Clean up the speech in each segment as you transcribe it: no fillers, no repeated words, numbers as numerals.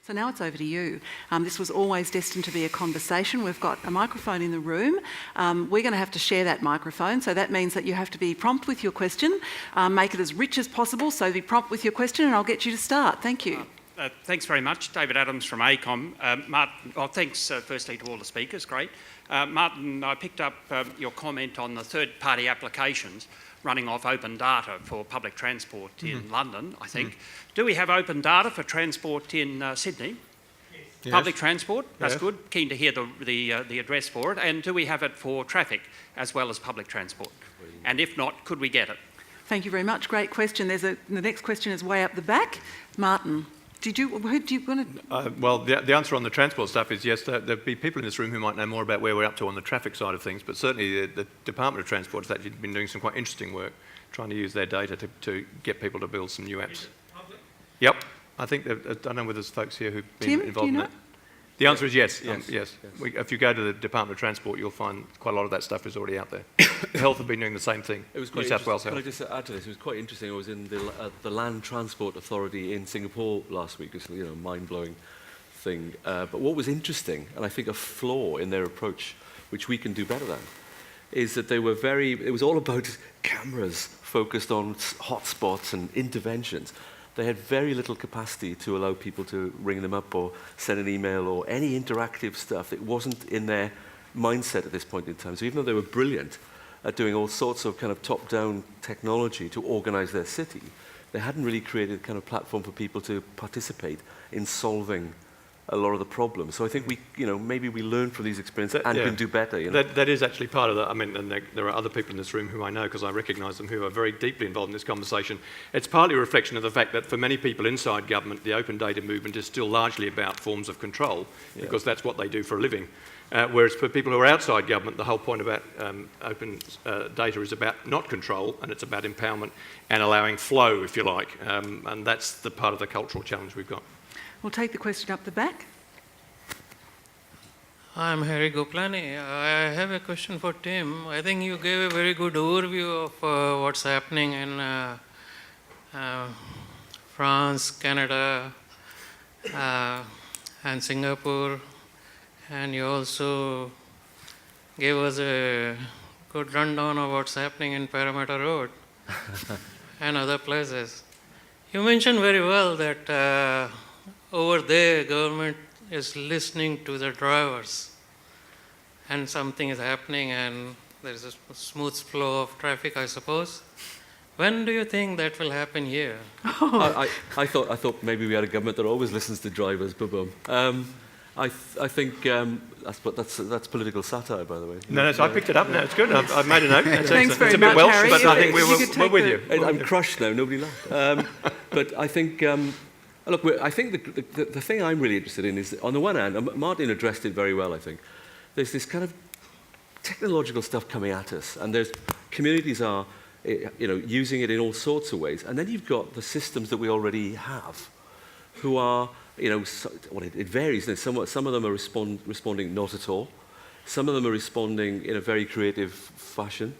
So now it's over to you. This was always destined to be a conversation. We've got a microphone in the room. We're going to have to share that microphone, so that means that you have to be prompt with your question, make it as rich as possible, so be prompt with your question and I'll get you to start. Thank you. Thanks very much. David Adams from ACOM. Martin, thanks firstly to all the speakers, great. Martin, I picked up your comment on the third-party applications running off open data for public transport in London, I think. Do we have open data for transport in Sydney? Yes. Public transport? That's good. Keen to hear the address for it. And do we have it for traffic as well as public transport? And if not, could we get it? Thank you very much. Great question. The next question is way up the back. Martin. Well, the answer on the transport stuff is yes. There'll be people in this room who might know more about where we're up to on the traffic side of things, but certainly the Department of Transport has actually been doing some quite interesting work trying to use their data to get people to build some new apps. Yep. I think, I don't know whether there's folks here who've been involved in that. The answer is yes. Yes. If you go to the Department of Transport, you'll find quite a lot of that stuff is already out there. Health have been doing the same thing. It was quite New South Wales Health. Can I just add to this? It was quite interesting. I was in the Land Transport Authority in Singapore last week. It's a mind-blowing thing. But what was interesting, and I think a flaw in their approach, which we can do better than, is that it was all about cameras focused on hotspots and interventions. They had very little capacity to allow people to ring them up or send an email or any interactive stuff. It wasn't in their mindset at this point in time. So even though they were brilliant at doing all sorts of kind of top-down technology to organize their city, they hadn't really created a kind of platform for people to participate in solving a lot of the problems. So I think maybe we learn from these experiences and can do better. That is actually part of that. I mean, and there are other people in this room who I know because I recognise them who are very deeply involved in this conversation. It's partly a reflection of the fact that for many people inside government, the open data movement is still largely about forms of control because that's what they do for a living. Whereas for people who are outside government, the whole point about open data is about not control, and it's about empowerment and allowing flow, if you like. And that's the part of the cultural challenge we've got. We'll take the question up the back. I'm Harry Goplani. I have a question for Tim. I think you gave a very good overview of what's happening in France, Canada, and Singapore. And you also gave us a good rundown of what's happening in Parramatta Road and other places. You mentioned very well that over there, government is listening to the drivers and something is happening and there's a smooth flow of traffic, I suppose. When do you think that will happen here? I thought maybe we had a government that always listens to drivers, I think that's political satire, by the way. No, so I picked it up. No, it's good. I've made a note. Thanks very much, It's a bit Welsh, Harry. but I think we're with you. I'm crushed now. Nobody laughed. But I think, look, I think the thing I'm really interested in is, on the one hand, and Martin addressed it very well, I think, there's this kind of technological stuff coming at us, and there's communities are using it in all sorts of ways, and then you've got the systems that we already have, who are it varies. Some of them are responding not at all. Some of them are responding in a very creative fashion,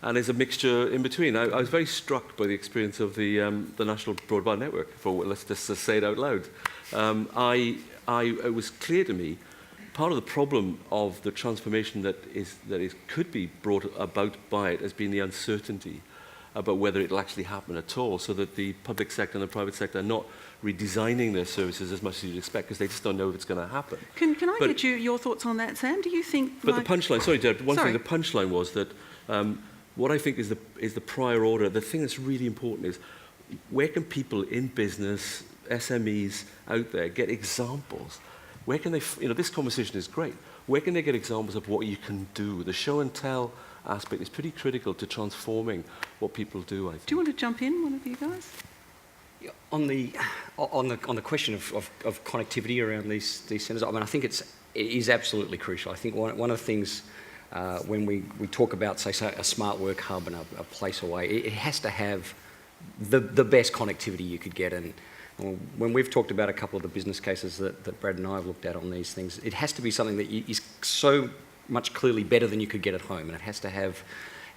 and there's a mixture in between. I was very struck by the experience of the National Broadband Network. Let's just say it out loud. It was clear to me part of the problem of the transformation that could be brought about by it has been the uncertainty about whether it'll actually happen at all, so that the public sector and the private sector are not redesigning their services as much as you'd expect because they just don't know if it's going to happen. Can I get your thoughts on that, Sam? Do you think... But the punchline, sorry, Deb, the punchline was that what I think is the prior order, the thing that's really important is where can people in business, SMEs out there get examples? Where can they, this conversation is great. Where can they get examples of what you can do? The show and tell aspect is pretty critical to transforming what people do, I think. Do you want to jump in, one of you guys? On the question of connectivity around these centres, I mean, I think it is absolutely crucial. I think one of the things when we talk about, say, a smart work hub and a place away, it has to have the best connectivity you could get. And when we've talked about a couple of the business cases that Brad and I have looked at on these things, it has to be something that is so much clearly better than you could get at home, and it has to have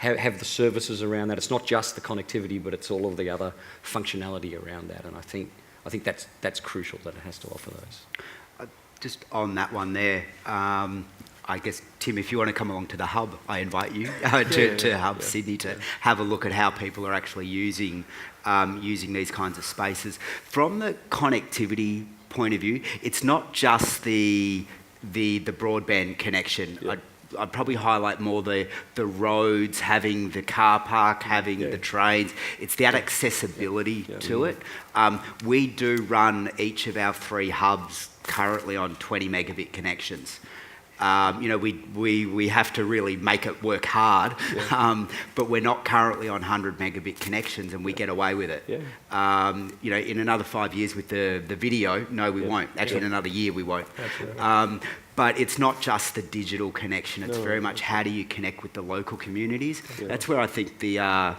the services around that. It's not just the connectivity, but it's all of the other functionality around that. And I think I think that's crucial that it has to offer those. Just on that one there, I guess, Tim, if you want to come along to the hub, I invite you to Hub Sydney to have a look at how people are actually using these kinds of spaces. From the connectivity point of view, it's not just the broadband connection. Yeah. I'd probably highlight more the roads, having the car park, having the trains. It's that accessibility to it. We do run each of our 3 hubs currently on 20 megabit connections. We have to really make it work hard, but we're not currently on 100 megabit connections, and we get away with it. In another 5 years with the video, no, we won't. Actually, in another year, we won't. But it's not just the digital connection. It's very much how do you connect with the local communities. That's where I think the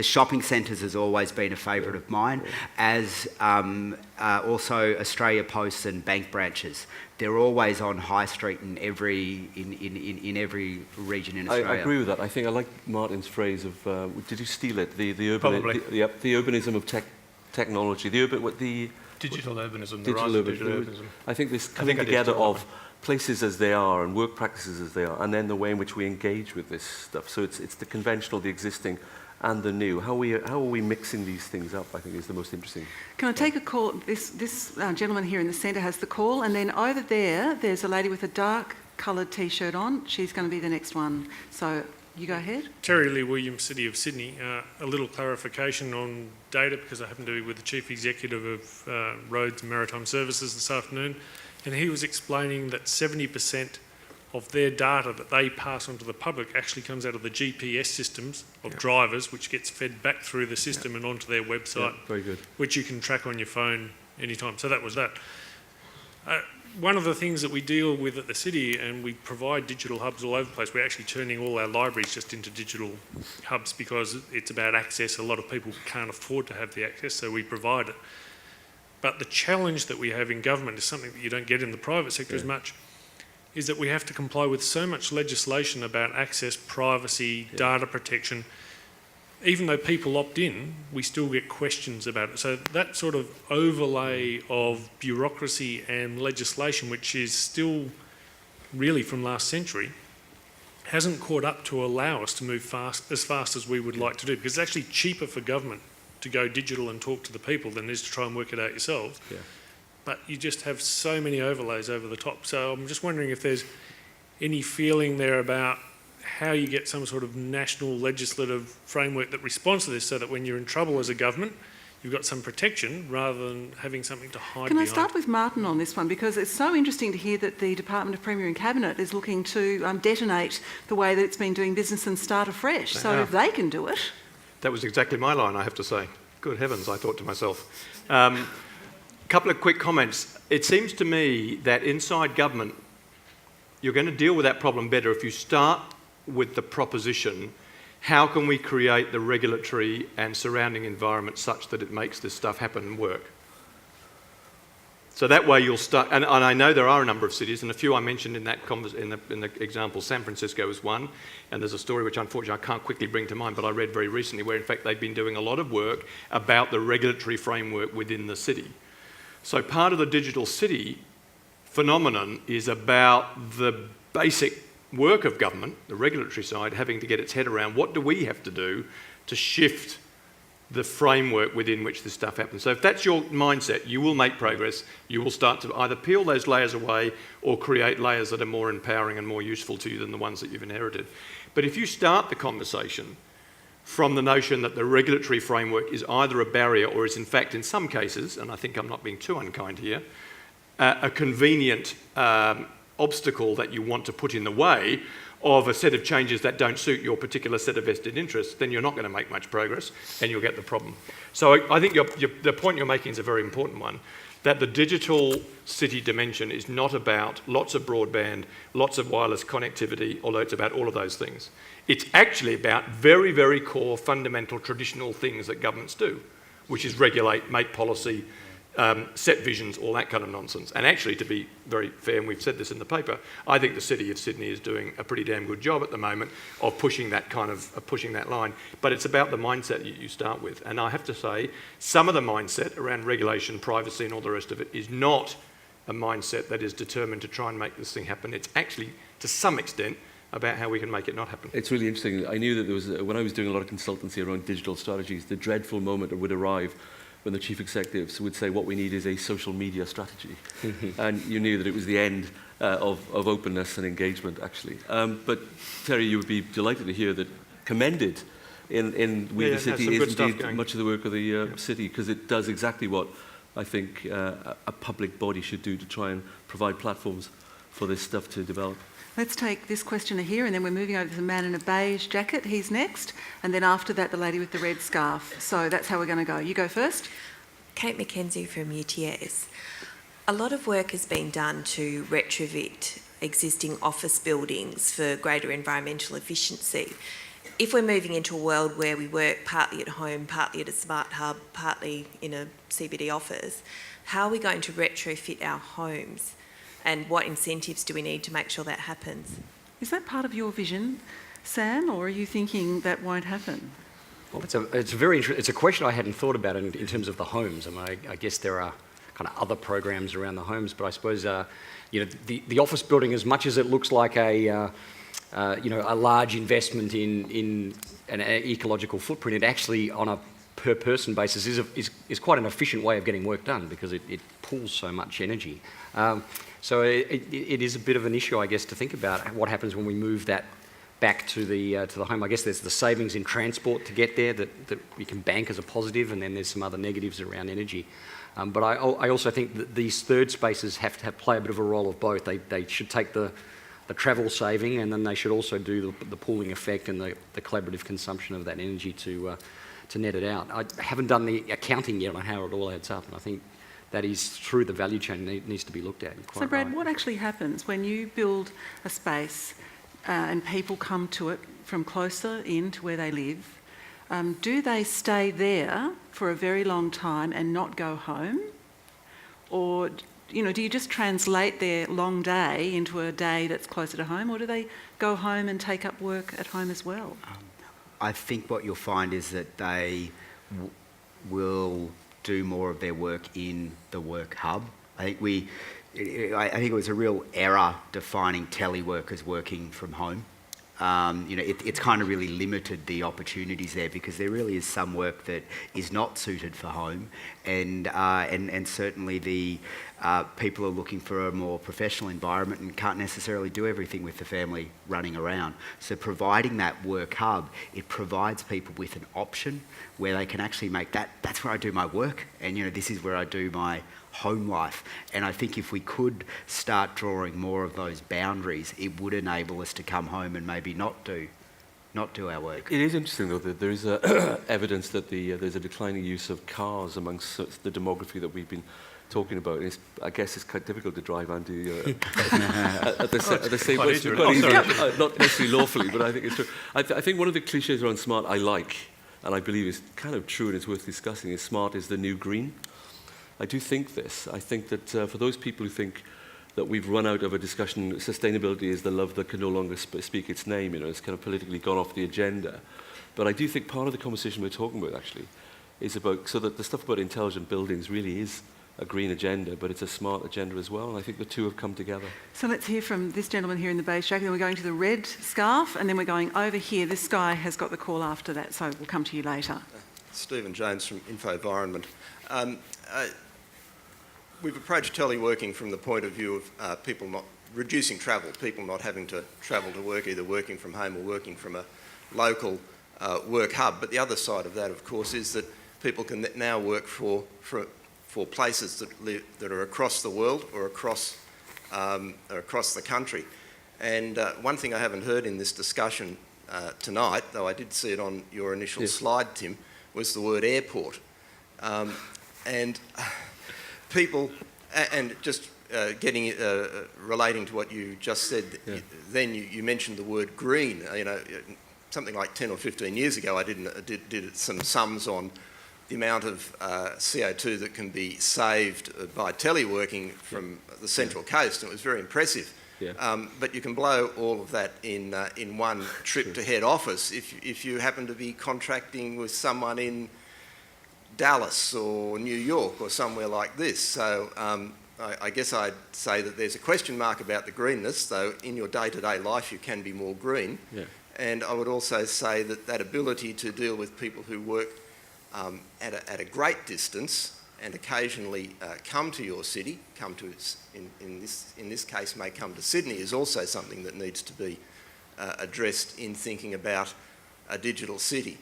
shopping centres has always been a favourite of mine, as also Australia Post and bank branches. They're always on High Street in every region in Australia. I agree with that. I think I like Martin's phrase of, did you steal it? The urbanism of technology. Digital urbanism. Digital urbanism. I think this coming together of places as they are and work practices as they are, and then the way in which we engage with this stuff. So it's the conventional, the existing, and the new. How are we mixing these things up, I think, is the most interesting. Can I take a call? This gentleman here in the centre has the call, and then over there's a lady with a dark coloured T-shirt on. She's going to be the next one. So you go ahead. Terry Lee Williams, City of Sydney. A little clarification on data, because I happen to be with the Chief Executive of Roads and Maritime Services this afternoon, and he was explaining that 70% of their data that they pass on to the public actually comes out of the GPS systems of drivers, which gets fed back through the system and onto their website, Very good. which you can track on your phone anytime. So that was that. One of the things that we deal with at the city, and we provide digital hubs all over the place, we're actually turning all our libraries just into digital hubs because it's about access. A lot of people can't afford to have the access, so we provide it. But the challenge that we have in government is something that you don't get in the private sector as much, is that we have to comply with so much legislation about access, privacy, data protection. Even though people opt in, we still get questions about it. So that sort of overlay of bureaucracy and legislation, which is still really from last century, hasn't caught up to allow us to move as fast as we would like to do, because it's actually cheaper for government to go digital and talk to the people than it is to try and work it out yourselves. But you just have so many overlays over the top. So I'm just wondering if there's any feeling there about how you get some sort of national legislative framework that responds to this, so that when you're in trouble as a government, you've got some protection rather than having something to hide behind. Can I start with Martin on this one? Because it's so interesting to hear that the Department of Premier and Cabinet is looking to detonate the way that it's been doing business and start afresh. So if they can do it... That was exactly my line, I have to say. Good heavens, I thought to myself. Couple of quick comments. It seems to me that inside government, you're going to deal with that problem better if you start with the proposition, how can we create the regulatory and surrounding environment such that it makes this stuff happen and work? So that way you'll start, and I know there are a number of cities, and a few I mentioned in that in the example, San Francisco is one, and there's a story which unfortunately I can't quickly bring to mind, but I read very recently where in fact they've been doing a lot of work about the regulatory framework within the city. So part of the digital city phenomenon is about the basic work of government, the regulatory side, having to get its head around what do we have to do to shift the framework within which this stuff happens. So if that's your mindset, you will make progress. You will start to either peel those layers away or create layers that are more empowering and more useful to you than the ones that you've inherited. But if you start the conversation from the notion that the regulatory framework is either a barrier or is in fact in some cases, and I think I'm not being too unkind here, a convenient obstacle that you want to put in the way of a set of changes that don't suit your particular set of vested interests, then you're not going to make much progress and you'll get the problem. So I think the point you're making is a very important one, that the digital city dimension is not about lots of broadband, lots of wireless connectivity, although it's about all of those things. It's actually about very, very core, fundamental, traditional things that governments do, which is regulate, make policy, set visions, all that kind of nonsense. And actually, to be very fair, and we've said this in the paper, I think the City of Sydney is doing a pretty damn good job at the moment of pushing that pushing that line. But it's about the mindset you start with. And I have to say, some of the mindset around regulation, privacy and all the rest of it is not a mindset that is determined to try and make this thing happen. It's actually, to some extent, about how we can make it not happen. It's really interesting. I knew that there was, when I was doing a lot of consultancy around digital strategies, the dreadful moment would arrive when the chief executives would say what we need is a social media strategy. And you knew that it was the end of openness and engagement, actually. But Terry, you would be delighted to hear that commended in We the City is indeed much of the work of the city, because it does exactly what I think a public body should do to try and provide platforms for this stuff to develop. Let's take this questioner here, and then we're moving over to the man in a beige jacket. He's next. And then after that, the lady with the red scarf. So that's how we're going to go. You go first. Kate McKenzie from UTS. A lot of work has been done to retrofit existing office buildings for greater environmental efficiency. If we're moving into a world where we work partly at home, partly at a smart hub, partly in a CBD office, how are we going to retrofit our homes? And what incentives do we need to make sure that happens? Is that part of your vision, Sam, or are you thinking that won't happen? Well, it's a question I hadn't thought about in terms of the homes. I mean, I guess there are kind of other programs around the homes, but I suppose the office building, as much as it looks like a large investment in an ecological footprint, it actually, on a per person basis, is quite an efficient way of getting work done, because it pulls so much energy. So it is a bit of an issue, I guess, to think about what happens when we move that back to the home. I guess there's the savings in transport to get there that we can bank as a positive, and then there's some other negatives around energy. But I also think that these third spaces have to play a bit of a role of both. They should take the travel saving, and then they should also do the pooling effect and the collaborative consumption of that energy to net it out. I haven't done the accounting yet on how it all adds up, and I think that is through the value chain needs to be looked at. So Brad, what actually happens when you build a space and people come to it from closer in to where they live? Do they stay there for a very long time and not go home? Or do you just translate their long day into a day that's closer to home, or do they go home and take up work at home as well? I think what you'll find is that they will do more of their work in the work hub. I think it was a real error defining teleworkers working from home. It's kind of really limited the opportunities there, because there really is some work that is not suited for home, and certainly the people are looking for a more professional environment and can't necessarily do everything with the family running around. So providing that work hub, it provides people with an option where they can actually make that's where I do my work, and this is where I do my home life. And I think if we could start drawing more of those boundaries, it would enable us to come home and maybe not do our work. It is interesting, though, that there is evidence that there's a declining use of cars amongst the demography that we've been talking about. I guess it's quite difficult to drive Andy at the same way. Not necessarily lawfully, but I think it's true. I think one of the cliches around smart I like, and I believe is kind of true and it's worth discussing, is smart is the new green. I do think this. I think that for those people who think that we've run out of a discussion, sustainability is the love that can no longer speak its name, it's kind of politically gone off the agenda. But I do think part of the conversation we're talking about actually is about, so that the stuff about intelligent buildings really is a green agenda, but it's a smart agenda as well, and I think the two have come together. So let's hear from this gentleman here in the beige jacket, then we're going to the red scarf, and then we're going over here. This guy has got the call after that, so we'll come to you later. Stephen Jones from InfoVironment. We've approached teleworking from the point of view of people not reducing travel, people not having to travel to work, either working from home or working from a local work hub. But the other side of that, of course, is that people can now work for places that are across the world or across the country. And one thing I haven't heard in this discussion tonight, though I did see it on your initial slide, Tim, was the word airport. And people, and just relating to what you just said, then you mentioned the word green. Something like 10 or 15 years ago, I did some sums on the amount of CO2 that can be saved by teleworking from the Central Coast, and it was very impressive. Yeah. But you can blow all of that in one trip to head office if you happen to be contracting with someone in Dallas or New York or somewhere like this. So I guess I'd say that there's a question mark about the greenness, though in your day-to-day life you can be more green. Yeah. And I would also say that ability to deal with people who work at a great distance and occasionally come to your city, in this case may come to Sydney, is also something that needs to be addressed in thinking about a digital city.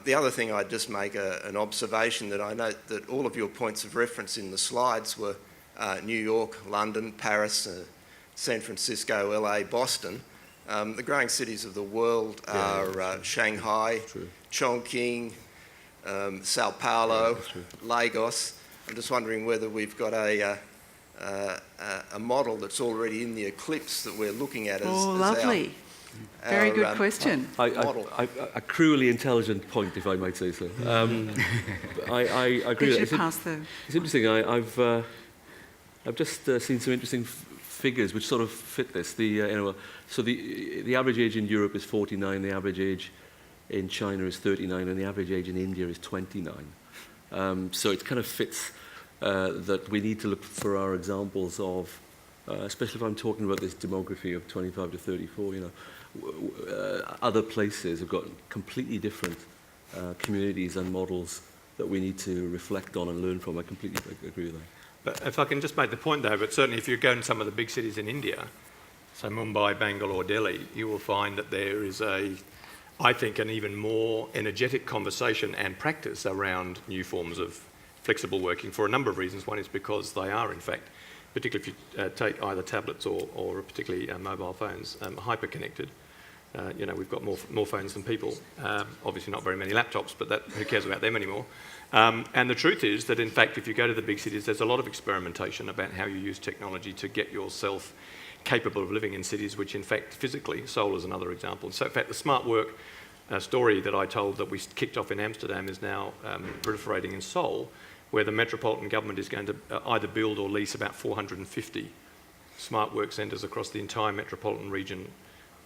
The other thing I'd just make an observation that I note that all of your points of reference in the slides were New York, London, Paris, San Francisco, LA, Boston. The growing cities of the world are Shanghai, Chongqing, Sao Paulo, Lagos. I'm just wondering whether we've got a model that's already in the eclipse that we're looking at as lovely. Very good question. A cruelly intelligent point, if I might say so. I agree. It's interesting. I've just seen some interesting figures which sort of fit this. So the average age in Europe is 49. The average age in China is 39, and the average age in India is 29. So it kind of fits that we need to look for our examples of, especially if I'm talking about this demography of 25 to 34, other places have got completely different communities and models that we need to reflect on and learn from. I completely agree with that. But if I can just make the point though, but certainly if you go in some of the big cities in India, so Mumbai, Bangalore, Delhi, you will find that there is I think, an even more energetic conversation and practice around new forms of flexible working for a number of reasons. One is because they are, in fact, particularly if you take either tablets or particularly mobile phones, hyper-connected. We've got more phones than people. Obviously not very many laptops, but who cares about them anymore? And the truth is that, in fact, if you go to the big cities, there's a lot of experimentation about how you use technology to get yourself capable of living in cities which, in fact, physically, Seoul is another example. So, in fact, the smart work story that I told that we kicked off in Amsterdam is now proliferating in Seoul, where the metropolitan government is going to either build or lease about 450 smart work centres across the entire metropolitan region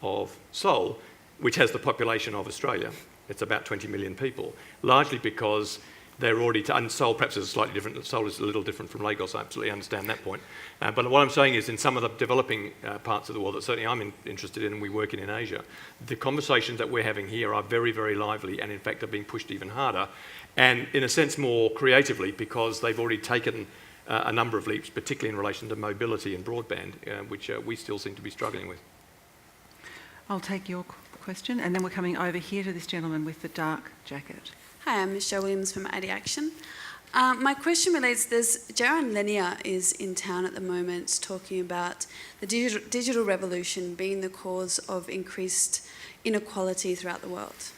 of Seoul, which has the population of Australia. It's about 20 million people, largely because they're already, and Seoul perhaps is slightly different. Seoul is a little different from Lagos, I absolutely understand that point. But what I'm saying is in some of the developing parts of the world that certainly I'm interested in and we work in Asia, the conversations that we're having here are very, very lively and in fact are being pushed even harder and in a sense more creatively because they've already taken a number of leaps, particularly in relation to mobility and broadband, which we still seem to be struggling with. I'll take your question and then we're coming over here to this gentleman with the dark jacket. Hi, I'm Michelle Williams from ADI Action. My question relates, Jaron Lanier is in town at the moment talking about the digital revolution being the cause of increased inequality throughout the world.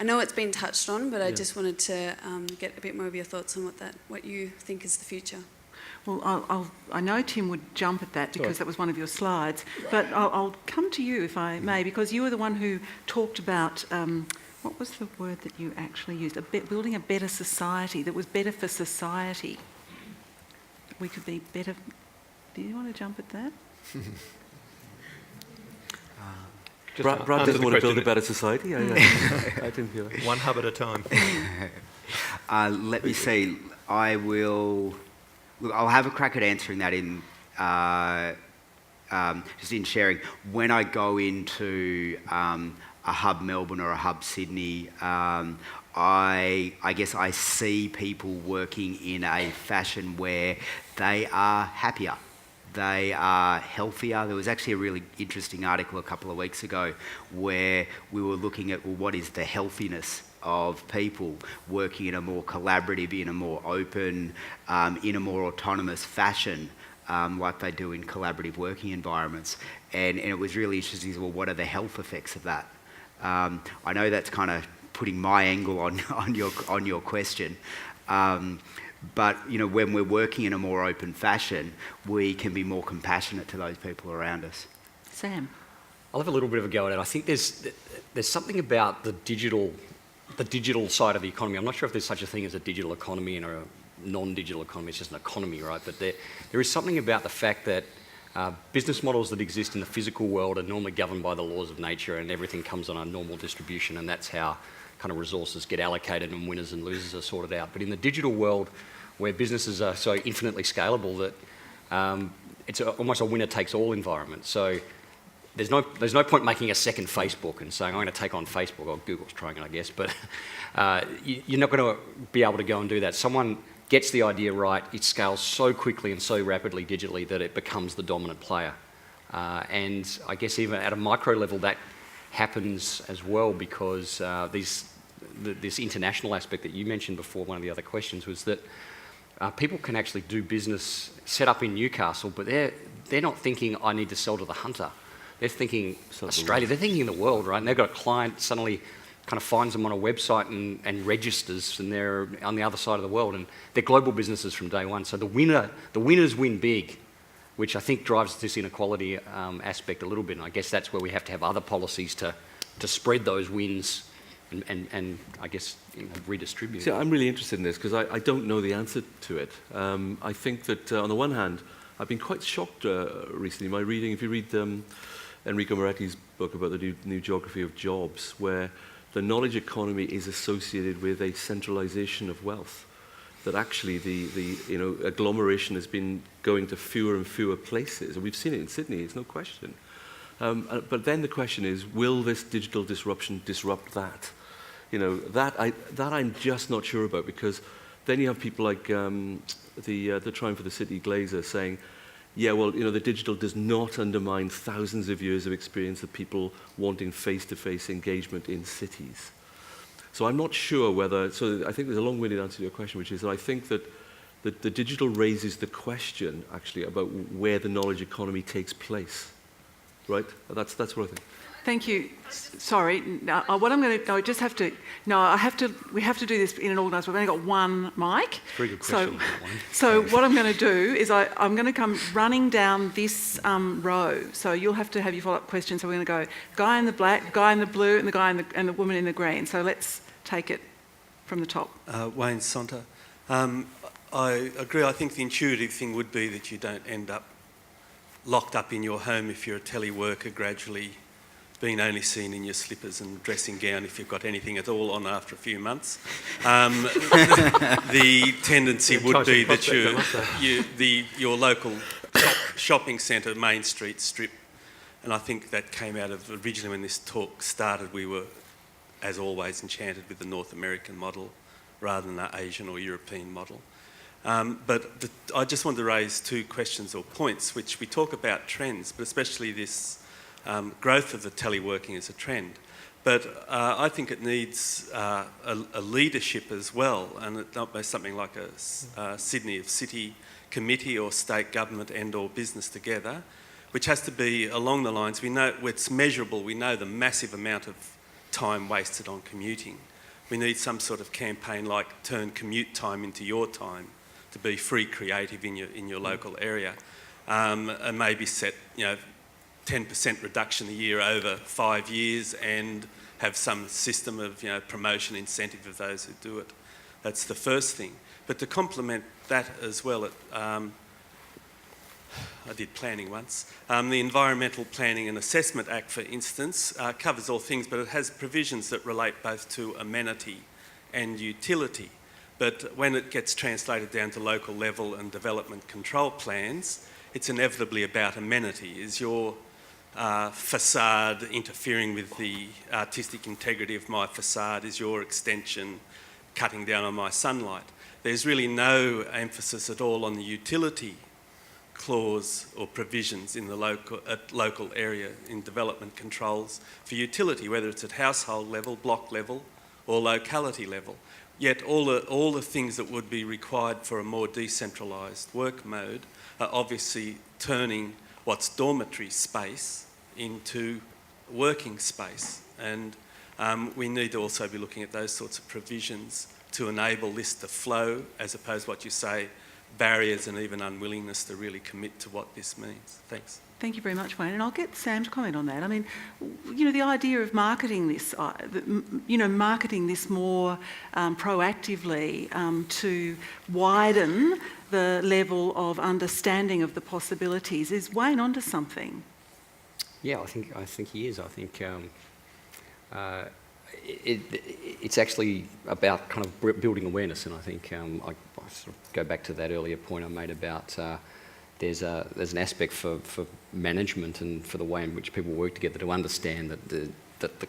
I know it's been touched on, but I just wanted to get a bit more of your thoughts on what you think is the future. Well, I know Tim would jump at that because that was one of your slides, but I'll come to you if I may, because you were the one who talked about what was the word that you actually used? Building a better society that was better for society. We could be better. Do you want to jump at that? Brad doesn't want to build a better society. I didn't hear that. One hub at a time. Let me see. I'll have a crack at answering that in just in sharing. When I go into a hub Melbourne or a hub Sydney, I guess I see people working in a fashion where they are happier, they are healthier. There was actually a really interesting article a couple of weeks ago where we were looking at, well, what is the healthiness of people working in a more collaborative, in a more open, in a more autonomous fashion, like they do in collaborative working environments. And it was really interesting, well, what are the health effects of that? I know that's kind of putting my angle on your question, but when we're working in a more open fashion, we can be more compassionate to those people around us. Sam, I'll have a little bit of a go at it. I think there's something about the digital the digital side of the economy. I'm not sure if there's such a thing as a digital economy and a non-digital economy. It's just an economy, right? But there is something about the fact that business models that exist in the physical world are normally governed by the laws of nature, and everything comes on a normal distribution, and that's how kind of resources get allocated and winners and losers are sorted out. But in the digital world, where businesses are so infinitely scalable that it's almost a winner-takes-all environment. So there's no point making a second Facebook and saying, I'm going to take on Facebook, or Google's trying it, I guess, but you're not going to be able to go and do that. Someone gets the idea right, it scales so quickly and so rapidly digitally that it becomes the dominant player. And I guess even at a micro level that happens as well, because this international aspect that you mentioned before, one of the other questions, was that people can actually do business set up in Newcastle, but they're not thinking, I need to sell to the hunter. They're thinking Australia, they're thinking the world, right? And they've got a client suddenly kind of finds them on a website and registers, and they're on the other side of the world, and they're global businesses from day one. So the winners win big, which I think drives this inequality aspect a little bit. And I guess that's where we have to have other policies to spread those wins and I guess redistribute. See, I'm really interested in this because I don't know the answer to it. I think that on the one hand, I've been quite shocked recently. My reading, if you read Enrico Moretti's book about the new geography of jobs, where the knowledge economy is associated with a centralization of wealth, that actually the agglomeration has been going to fewer and fewer places. And we've seen it in Sydney, it's no question. But then the question is, will this digital disruption disrupt that? That I'm just not sure about, because then you have people like the Triumph of the City Glazer saying, yeah, well, the digital does not undermine thousands of years of experience of people wanting face-to-face engagement in cities. So I'm not sure whether, so I think there's a long-winded answer to your question, which is that I think that the digital raises the question, actually, about where the knowledge economy takes place, right? That's what I think. Thank you. Sorry, what I'm going to, we have to do this in an organised way. We've only got one mic. Very good question. So what I'm going to do is I'm going to come running down this row. So you'll have to have your follow-up question. So we're going to go guy in the black, guy in the blue, and the guy and the woman in the green. So let's take it from the top. Wayne Sonta. I agree. I think the intuitive thing would be that you don't end up locked up in your home if you're a teleworker, gradually being only seen in your slippers and dressing gown if you've got anything at all on after a few months. The tendency would be that your local shopping centre, Main Street Strip, and I think that came out of originally when this talk started, we were, as always, enchanted with the North American model rather than the Asian or European model. I just wanted to raise two questions or points, which we talk about trends, but especially this growth of the teleworking as a trend. But I think it needs a leadership as well, and it not be something like a Sydney of City committee or state government and or business together, which has to be along the lines, we know it's measurable, we know the massive amount of time wasted on commuting. We need some sort of campaign like turn commute time into your time, to be free creative in your local area, and maybe set 10% reduction a year over 5 years, and have some system of promotion incentive of those who do it. That's the first thing. But to complement that as well, I did planning once. The Environmental Planning and Assessment Act, for instance, covers all things, but it has provisions that relate both to amenity and utility. But when it gets translated down to local level and development control plans, it's inevitably about amenity. Is your facade interfering with the artistic integrity of my facade? Is your extension cutting down on my sunlight? There's really no emphasis at all on the utility clause or provisions in the local area in development controls for utility, whether it's at household level, block level, or locality level. Yet all the things that would be required for a more decentralised work mode are obviously turning what's dormitory space into working space. And we need to also be looking at those sorts of provisions to enable this to flow, as opposed to what you say, barriers and even unwillingness to really commit to what this means. Thanks. Thank you very much, Wayne. And I'll get Sam to comment on that. I mean, you know, the idea of marketing this, marketing this more proactively to widen the level of understanding of the possibilities. Is Wayne onto something? Yeah, I think he is. I think it's actually about kind of building awareness, and I think I sort of go back to that earlier point I made about there's an aspect for management and for the way in which people work together to understand that the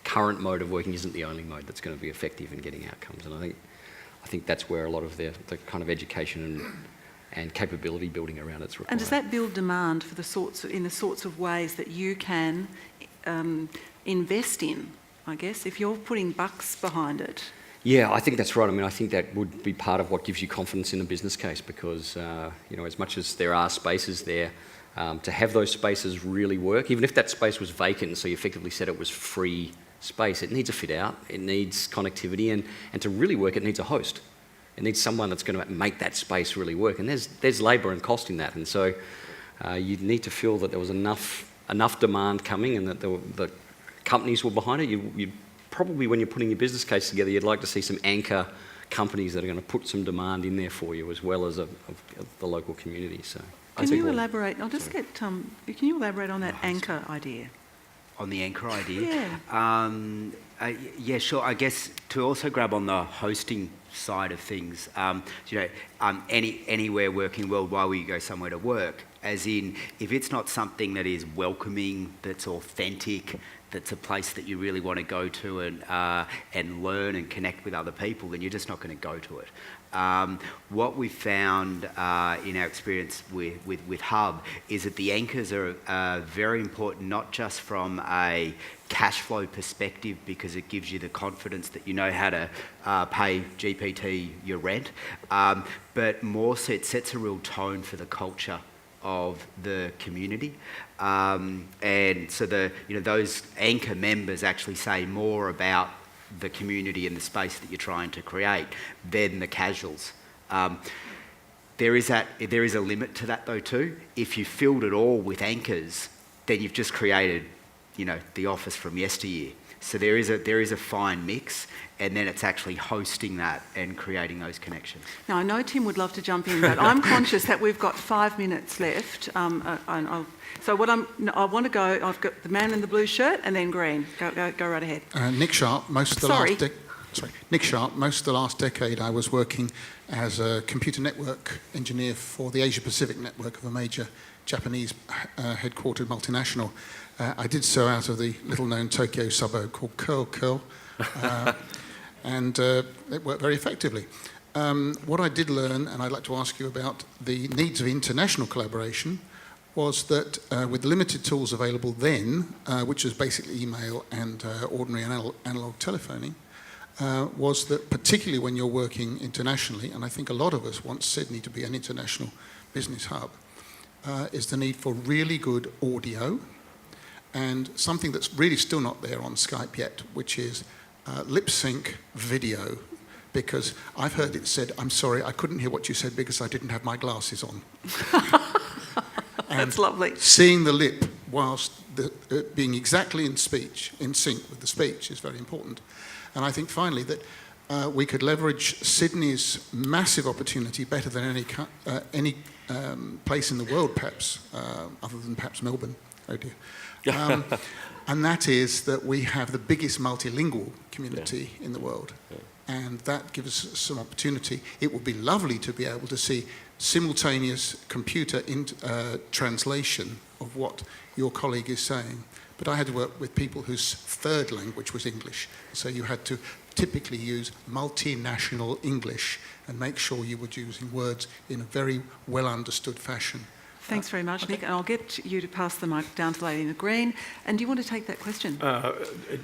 current mode of working isn't the only mode that's going to be effective in getting outcomes, and I think that's where a lot of the kind of education and capability building around it's required. And does that build demand for the sorts of ways that you can invest in, I guess, if you're putting bucks behind it? Yeah, I think that's right. I mean, I think that would be part of what gives you confidence in a business case because, you know, as much as there are spaces there, to have those spaces really work, even if that space was vacant, so you effectively said it was free space, it needs a fit out, it needs connectivity, and to really work, it needs a host. It needs someone that's going to make that space really work, and there's labour and cost in that, and so you need to feel that there was enough demand coming and that the companies were behind it. You'd probably, when you're putting your business case together, you'd like to see some anchor companies that are going to put some demand in there for you, as well as the local community. So, can you elaborate? I'll just get. Can you elaborate on that anchor idea? On the anchor idea? Yeah. Yeah, sure. I guess to also grab on the hosting side of things, you know, anywhere working worldwide where you go somewhere to work, as in if it's not something that is welcoming, that's authentic, that's a place that you really want to go to and learn and connect with other people, then you're just not going to go to it. What we found in our experience with Hub is that the anchors are very important, not just from a cash flow perspective, because it gives you the confidence that you know how to pay GPT your rent, but more so it sets a real tone for the culture of the community, and so those anchor members actually say more about the community and the space that you're trying to create than the casuals. There is a limit to that though too. If you filled it all with anchors, then you've just created, you know, the office from yesteryear. So there is a fine mix, and then it's actually hosting that and creating those connections. Now I know Tim would love to jump in, but I'm conscious that we've got 5 minutes left. So I want to go. I've got the man in the blue shirt and then green. Go right ahead. Nick Sharp. Nick Sharp. Most of the last decade, I was working as a computer network engineer for the Asia Pacific network of a major Japanese headquartered multinational. I did so out of the little-known Tokyo suburb called Curl, and it worked very effectively. What I did learn, and I'd like to ask you about the needs of international collaboration, was that with limited tools available then, which was basically email and ordinary analog telephoning, was that particularly when you're working internationally, and I think a lot of us want Sydney to be an international business hub, is the need for really good audio, and something that's really still not there on Skype yet, which is lip sync video, because I've heard it said, I'm sorry, I couldn't hear what you said because I didn't have my glasses on. That's lovely. Seeing the lip whilst being exactly in sync with the speech is very important. And I think finally that we could leverage Sydney's massive opportunity better than any place in the world, perhaps, other than perhaps Melbourne. Oh dear. And that is that we have the biggest multilingual community in the world. Yeah. And that gives us some opportunity. It would be lovely to be able to see simultaneous computer translation of what your colleague is saying. But I had to work with people whose third language was English. So you had to typically use multinational English and make sure you were using words in a very well understood fashion. Thanks very much, Nick. And I'll get you to pass the mic down to the lady in the green. And do you want to take that question?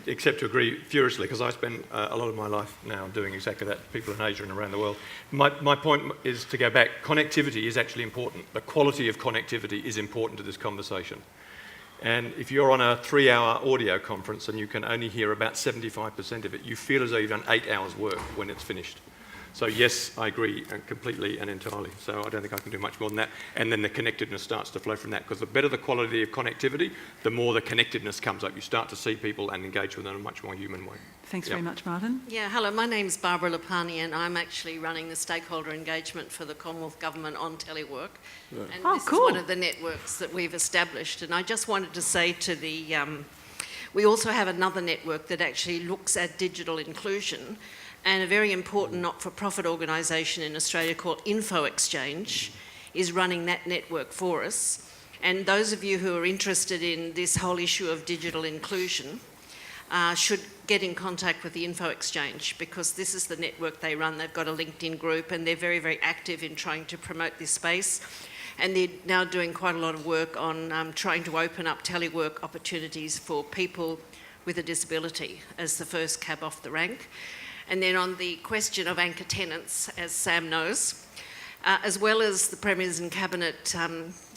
Except to agree furiously, because I spend a lot of my life now doing exactly that, people in Asia and around the world. My point is to go back. Connectivity is actually important. The quality of connectivity is important to this conversation. And if you're on a 3-hour audio conference and you can only hear about 75% of it, you feel as though you've done 8 hours work when it's finished. So yes, I agree completely and entirely. So I don't think I can do much more than that. And then the connectedness starts to flow from that, because the better the quality of connectivity, the more the connectedness comes up. You start to see people and engage with them in a much more human way. Thanks very much, Martin. Yeah, hello, my name's Barbara Lapani and I'm actually running the stakeholder engagement for the Commonwealth Government on telework. Right. And Oh, this cool. is one of the networks that we've established. And I just wanted to say to the, we also have another network that actually looks at digital inclusion, and a very important not-for-profit organisation in Australia called Info Exchange is running that network for us. And those of you who are interested in this whole issue of digital inclusion should get in contact with the Info Exchange, because this is the network they run. They've got a LinkedIn group and they're very, very active in trying to promote this space. And they're now doing quite a lot of work on trying to open up telework opportunities for people with a disability as the first cab off the rank. And then on the question of anchor tenants, as Sam knows, as well as the Premiers and Cabinet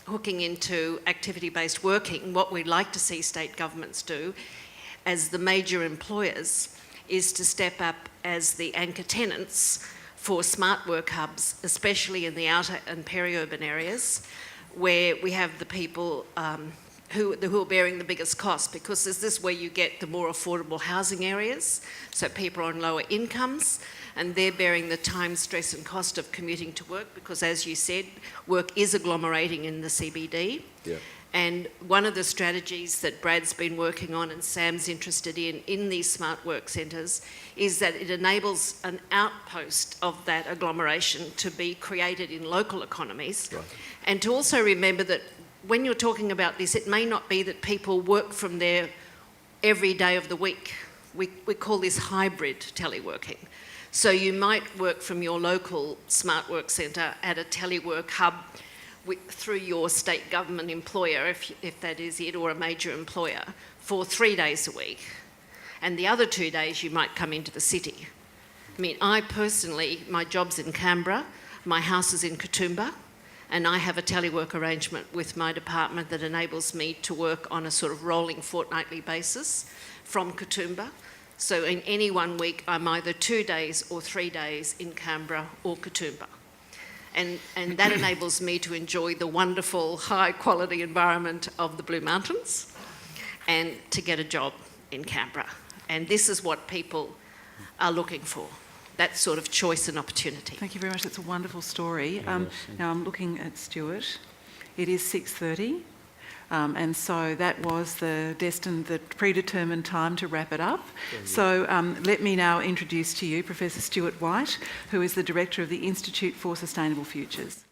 hooking into activity-based working, what we'd like to see state governments do as the major employers is to step up as the anchor tenants for smart work hubs, especially in the outer and peri-urban areas, where we have the people who are bearing the biggest cost, because is this where you get the more affordable housing areas, so people on lower incomes, and they're bearing the time, stress and cost of commuting to work, because as you said, work is agglomerating in the CBD. Yeah. And one of the strategies that Brad's been working on and Sam's interested in these smart work centres is that it enables an outpost of that agglomeration to be created in local economies. Right. And to also remember that when you're talking about this, it may not be that people work from there every day of the week. We call this hybrid teleworking. So you might work from your local smart work centre at a telework hub through your state government employer, if that is it, or a major employer, for 3 days a week. And the other 2 days you might come into the city. I mean, I personally, my job's in Canberra, my house is in Katoomba, and I have a telework arrangement with my department that enables me to work on a sort of rolling fortnightly basis from Katoomba. So in any 1 week, I'm either 2 days or 3 days in Canberra or Katoomba. And that enables me to enjoy the wonderful high quality environment of the Blue Mountains and to get a job in Canberra. And this is what people are looking for, that sort of choice and opportunity. Thank you very much. That's a wonderful story. Now I'm looking at Stuart. It is 6:30. And so that was the predetermined time to wrap it up. So let me now introduce to you Professor Stuart White, who is the Director of the Institute for Sustainable Futures.